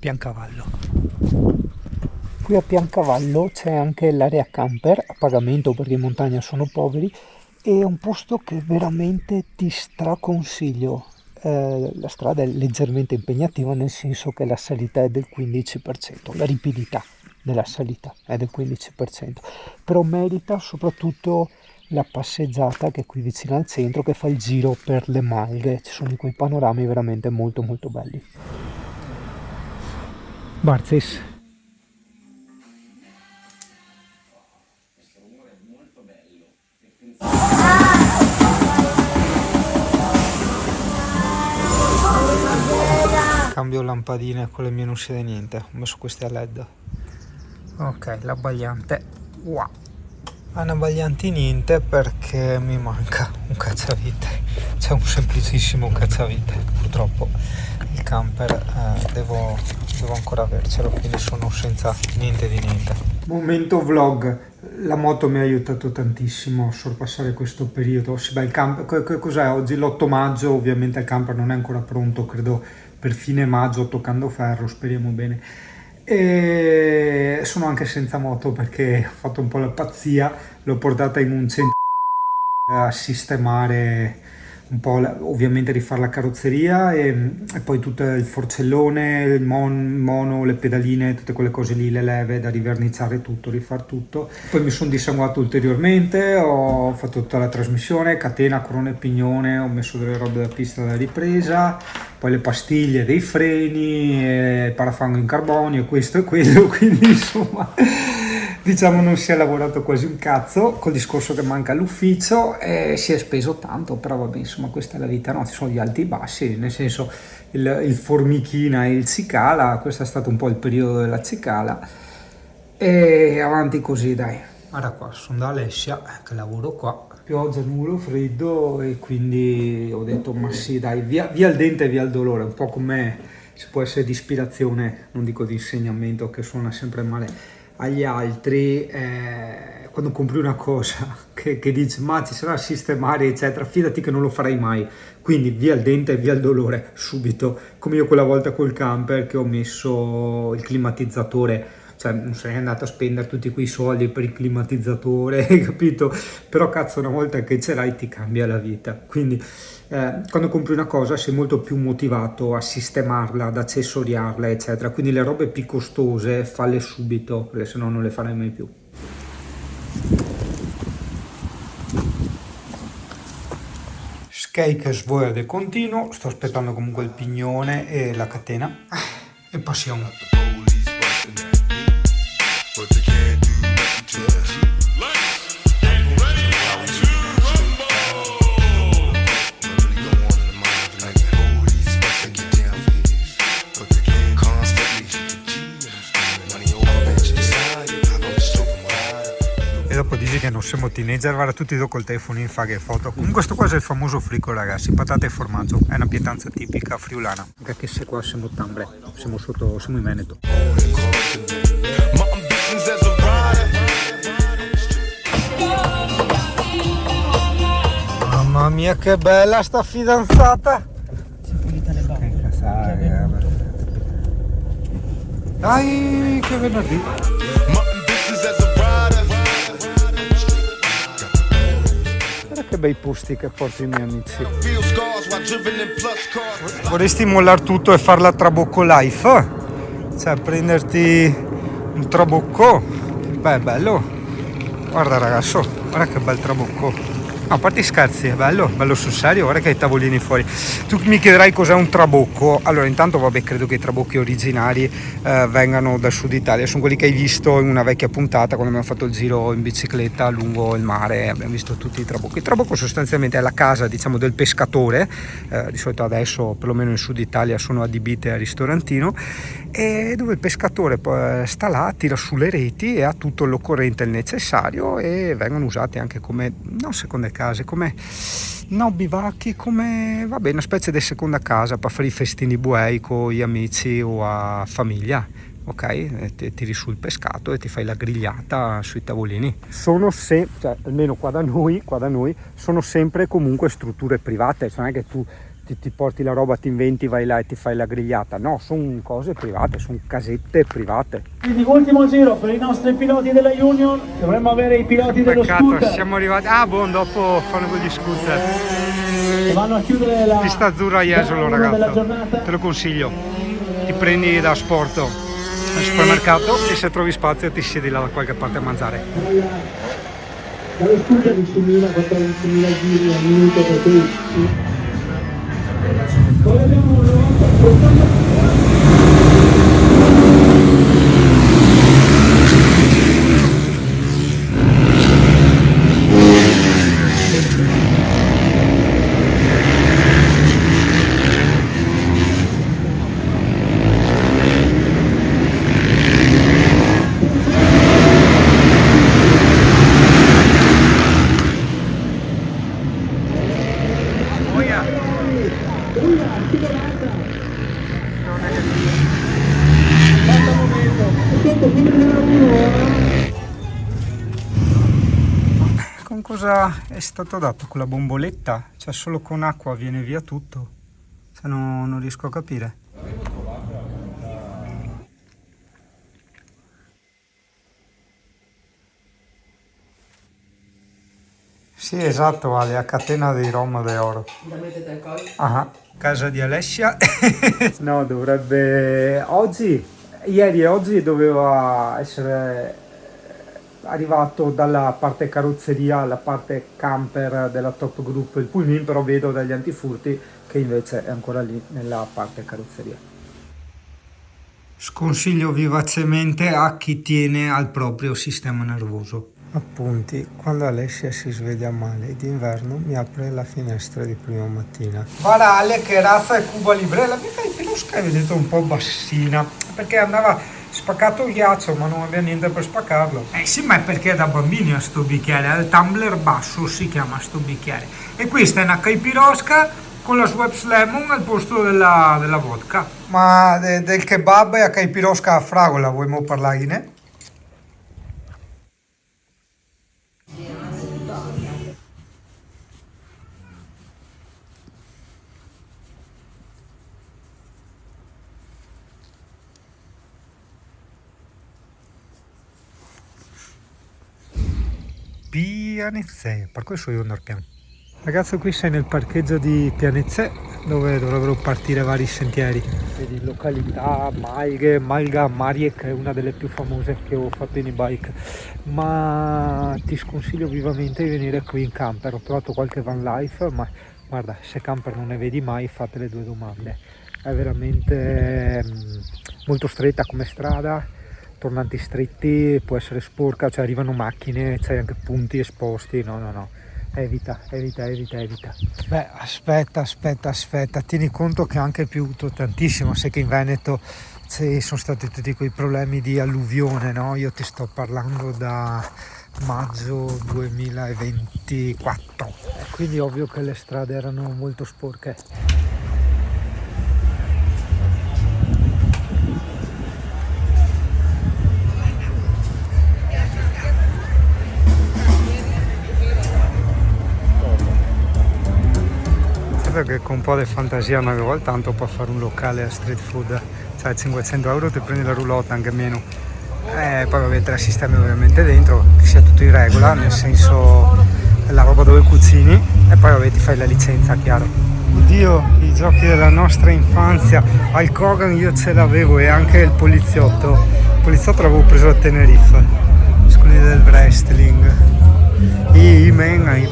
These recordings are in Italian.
Piancavallo. Qui a Piancavallo c'è anche l'area camper a pagamento perché in montagna sono poveri. È un posto che veramente ti straconsiglio. La strada è leggermente impegnativa, nel senso che la salita è del 15%, la ripidità della salita è del 15%, però merita soprattutto la passeggiata che è qui vicino al centro, che fa il giro per le malghe. Ci sono quei panorami veramente molto molto belli. Barzis. Cambio lampadine con le mie, non si vede niente, ho messo queste a led. Ok, l'abbagliante. Wow. Un abbagliante niente perché mi manca un cacciavite, c'è un semplicissimo cacciavite. Purtroppo il camper devo ancora avercelo, quindi sono senza niente di niente. Momento vlog. La moto mi ha aiutato tantissimo a sorpassare questo periodo. Sì, beh, il camper, cos'è oggi? L'8 maggio, ovviamente il camper non è ancora pronto, credo per fine maggio, toccando ferro, speriamo bene. E sono anche senza moto perché ho fatto un po' la pazzia, l'ho portata in un centro a sistemare un po', ovviamente rifare la carrozzeria e poi tutto il forcellone, il mono, le pedaline, tutte quelle cose lì, le leve da riverniciare tutto, rifare tutto. Poi mi sono dissanguato ulteriormente, ho fatto tutta la trasmissione, catena, corona e pignone, ho messo delle robe da pista da ripresa, poi le pastiglie dei freni, parafango in carbonio, questo e quello, quindi insomma diciamo non si è lavorato quasi un cazzo, col discorso che manca l'ufficio, e si è speso tanto, però vabbè, insomma questa è la vita, no? Ci sono gli alti e i bassi, nel senso il formichina e il cicala, questo è stato un po' il periodo della cicala, e avanti così, dai. Guarda qua, sono da Alessia, che lavoro qua, pioggia, nuvolo, freddo, e quindi ho detto ma sì dai, via il dente e via il dolore, un po' come si può essere di ispirazione, non dico di insegnamento che suona sempre male agli altri, quando compri una cosa che dici ma ci sarà a sistemare eccetera, fidati che non lo farai mai, quindi via il dente e via il dolore subito, come io quella volta col camper che ho messo il climatizzatore, cioè non sarei andato a spendere tutti quei soldi per il climatizzatore, capito? Però cazzo, una volta che ce l'hai ti cambia la vita, quindi quando compri una cosa sei molto più motivato a sistemarla, ad accessoriarla eccetera, quindi le robe più costose falle subito perché sennò non le farai mai più. Skate svoia de continuo, sto aspettando comunque il pignone e la catena e passiamo. Dopo dici che non siamo teenager, guarda tutti col telefono in fare foto. Comunque questo qua è il famoso frico, ragazzi, patate e formaggio, è una pietanza tipica friulana. Perché se qua siamo tambre, siamo in Veneto. Mamma mia che bella sta fidanzata! Si è pulita le bambole. Dai, che venerdì! Che bei posti che porto i miei amici. Vorresti mollare tutto e farla Trabocco Life? Cioè prenderti un Trabocco? Beh, bello. Guarda ragazzo, guarda che bel Trabocco. No, a parte i scherzi, è bello sul serio, guarda che hai i tavolini fuori. Tu mi chiederai cos'è un trabocco. Allora intanto vabbè, credo che i trabocchi originari vengano dal sud Italia, sono quelli che hai visto in una vecchia puntata quando abbiamo fatto il giro in bicicletta lungo il mare, abbiamo visto tutti i trabocchi. Il trabocco sostanzialmente è la casa, diciamo, del pescatore, di solito adesso perlomeno in sud Italia sono adibite a ristorantino, e dove il pescatore sta là, tira sulle reti e ha tutto l'occorrente e il necessario, e vengono usati anche come, non seconde case, come bivacchi, come vabbè, una specie di seconda casa per fare i festini buei con gli amici o a famiglia, ok? E tiri su il pescato e ti fai la grigliata sui tavolini. Sono almeno qua da noi sono sempre comunque strutture private, cioè non è che tu ti porti la roba, ti inventi, vai là e ti fai la grigliata. No, sono cose private, sono casette private. Quindi ultimo giro per i nostri piloti della Union, dovremmo avere i piloti dello scooter. Siamo arrivati. Ah, buon, dopo fanno con gli scooter. E vanno a chiudere la Pista azzurra a Jesolo, della ragazzo. giornata. Te lo consiglio. Ti prendi da sport al supermercato e se trovi spazio ti siedi là da qualche parte a mangiare. Dallo scooter 10.000, 14.000 giri al minuto per cui. Poi abbiamo un 90. Con cosa è stato dato con la bomboletta? Cioè solo con acqua viene via tutto? Se no, non riesco a capire. Sì, esatto, Ale, a catena di Roma de Oro. Ah, casa di Alessia. No, dovrebbe... Ieri e oggi doveva essere arrivato dalla parte carrozzeria alla parte camper della Top Group il Pullman, però vedo dagli antifurti che invece è ancora lì nella parte carrozzeria. Sconsiglio vivacemente a chi tiene al proprio sistema nervoso. Appunti, quando Alessia si sveglia male d'inverno mi apre la finestra di prima mattina. Guarda Ale, che razza è Cuba Libre, la vita di Pilosca è venuta un po' bassina, perché andava spaccato il ghiaccio ma non aveva niente per spaccarlo. Sì, ma è perché è da bambini a sto bicchiere, è il tumbler basso si chiama sto bicchiere. E questa è una caipirosca con la Schweppes Lemon al posto della vodka. Ma del kebab e a caipirosca a fragola vogliamo parlare? Pianezzè, per questo io andrò piano. Ragazzo, qui sei nel parcheggio di Pianezzè dove dovrebbero partire vari sentieri. Vedi località, Malga Mariek è una delle più famose che ho fatto in e-bike, ma ti sconsiglio vivamente di venire qui in camper. Ho trovato qualche van life, ma guarda, se camper non ne vedi mai, fate le due domande. È veramente molto stretta come strada, tornanti stretti, può essere sporca, cioè arrivano macchine, c'hai anche punti esposti, no, evita. Beh, aspetta, tieni conto che ha anche piovuto tantissimo, sai che in Veneto ci sono stati tutti quei problemi di alluvione, no? Io ti sto parlando da maggio 2024, quindi ovvio che le strade erano molto sporche. Che con un po' di fantasia una volta tanto può fare un locale a street food, cioè 500 euro ti prendi la roulotte, anche meno, poi vabbè te la sistemi ovviamente dentro, che sia tutto in regola, nel senso la roba dove cucini, e poi vabbè ti fai la licenza, chiaro. Oddio, i giochi della nostra infanzia, al Kogan io ce l'avevo, e anche il poliziotto l'avevo preso a Tenerife, quelli del wrestling, i men,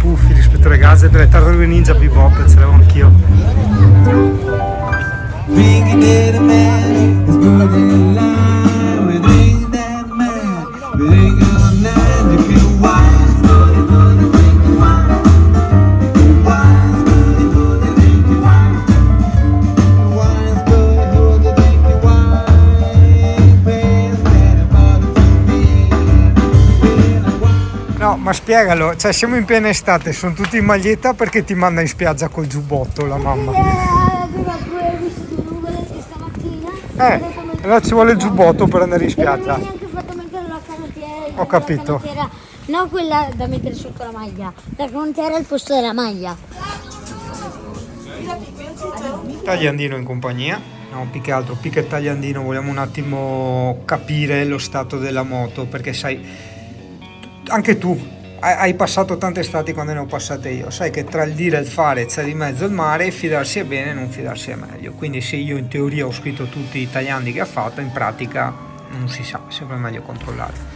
puffi, l'ispettore Gazze, per le tartarughe ninja, Bebop, ce l'avevo anch'io. No, ma spiegalo, cioè siamo in piena estate, sono tutti in maglietta perché ti manda in spiaggia col giubbotto la mamma. Aveva visto due nuvolette stamattina. Allora ci vuole il giubbotto per andare in spiaggia. Non mi ha neanche fatto mettere la canottiera. Ho capito. La No, quella da mettere sotto la maglia, la frontiera è il posto della maglia. Tagliandino in compagnia, no, più che altro, più che tagliandino vogliamo un attimo capire lo stato della moto, perché sai, anche tu hai passato tante estati quando ne ho passate io, sai che tra il dire e il fare c'è di mezzo il mare, e fidarsi è bene, non fidarsi è meglio. Quindi se io in teoria ho scritto tutti i tagliandi che ha fatto, in pratica non si sa, è sempre meglio controllare.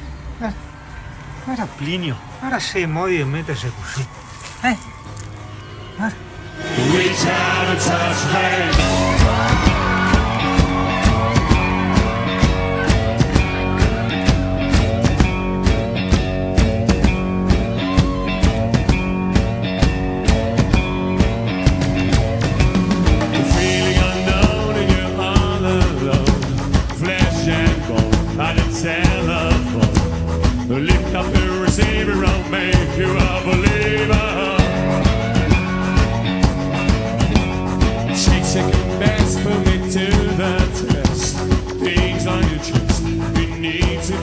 Guarda Plinio, guarda se modi di mettersi così, guarda. Reach out and touch hands. You're feeling unknown and you're all alone. Flesh and bone on a telephone. Lift up the receiver, I'll make you a believer. Second best, put me to the test. Things on your chest, you need to